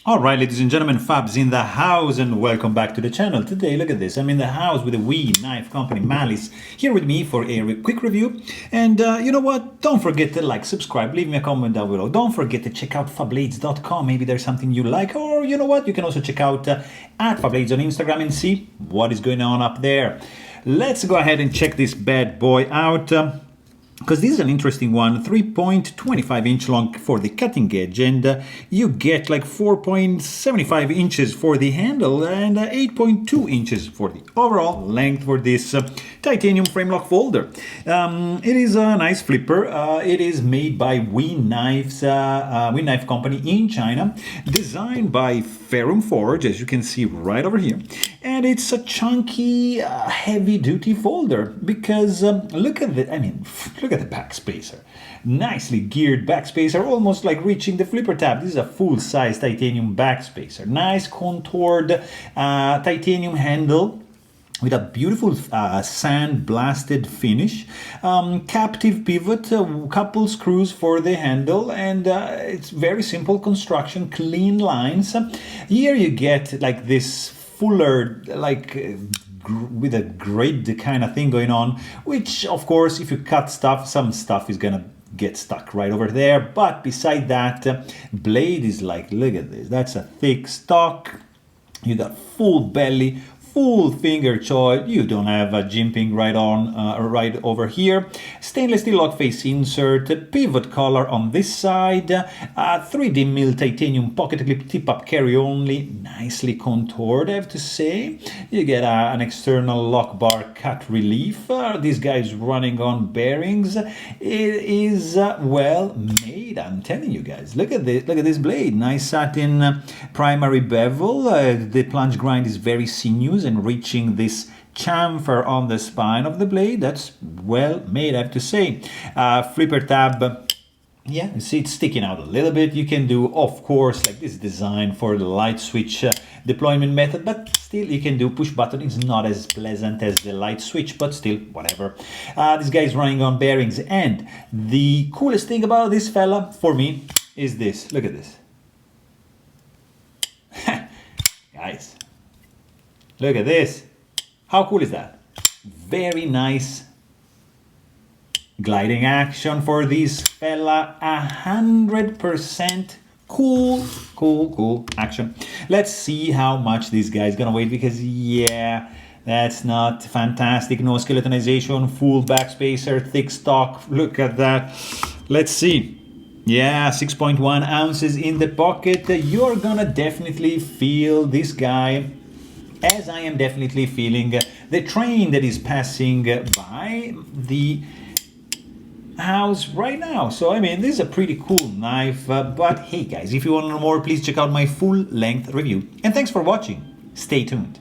Alright, ladies and gentlemen, Fabs in the house and welcome back to the channel. Today, look at this, I'm in the house with the Wii knife company Malice here with me for a quick review. And you know what? Don't forget to like, subscribe, leave me a comment down below. Don't forget to check out Fablades.com. Maybe there's something you like, or you know what? You can also check out at Fablades on Instagram and see what is going on up there. Let's go ahead and check this bad boy out. Because this is an interesting one, 3.25 inch long for the cutting edge, and you get like 4.75 inches for the handle and 8.2 inches for the overall length for this titanium frame lock folder. It is a nice flipper. It is made by Wii Knife company in China, designed by Ferrum Forge, as you can see right over here. And it's a chunky, heavy-duty folder because look at the backspacer. Nicely geared backspacer, almost like reaching the flipper tab. This is a full-size titanium backspacer. Nice contoured titanium handle with a beautiful sand-blasted finish. Captive pivot, couple screws for the handle, and it's very simple construction, clean lines. Here you get like this fuller, like with a grid kind of thing going on, which of course if you cut stuff, some stuff is gonna get stuck right over there. But beside that, blade is like, look at this, that's a thick stock. You got full belly, full finger choil. You don't have a jimping right over here. Stainless steel lock face insert, pivot collar on this side, 3D mill titanium pocket clip tip up carry only, nicely contoured, I have to say. You get an external lock bar cut relief. This guy is running on bearings. It is well made, I'm telling you guys. Look at this blade. Nice satin primary bevel. The plunge grind is very sinuous and reaching this chamfer on the spine of the blade. That's well made, I have to say. Flipper tab, yeah, you see it's sticking out a little bit. You can do, of course, like this is designed for the light switch deployment method, but still you can do push button. It's not as pleasant as the light switch, but still, whatever. This guy is running on bearings, and the coolest thing about this fella, for me, is this. Look at this. Guys, look at this. How cool is that? Very nice gliding action for this fella. 100% cool action. Let's see how much this guy is gonna weigh, because yeah, that's not fantastic. No skeletonization, full backspacer, thick stock. Look at that. Let's see. Yeah, 6.1 ounces in the pocket. You're gonna definitely feel this guy, as I am definitely feeling the train that is passing by the house right now. So I mean, this is a pretty cool knife, but hey guys, if you want to know more, please check out my full length review. And thanks for watching. Stay tuned.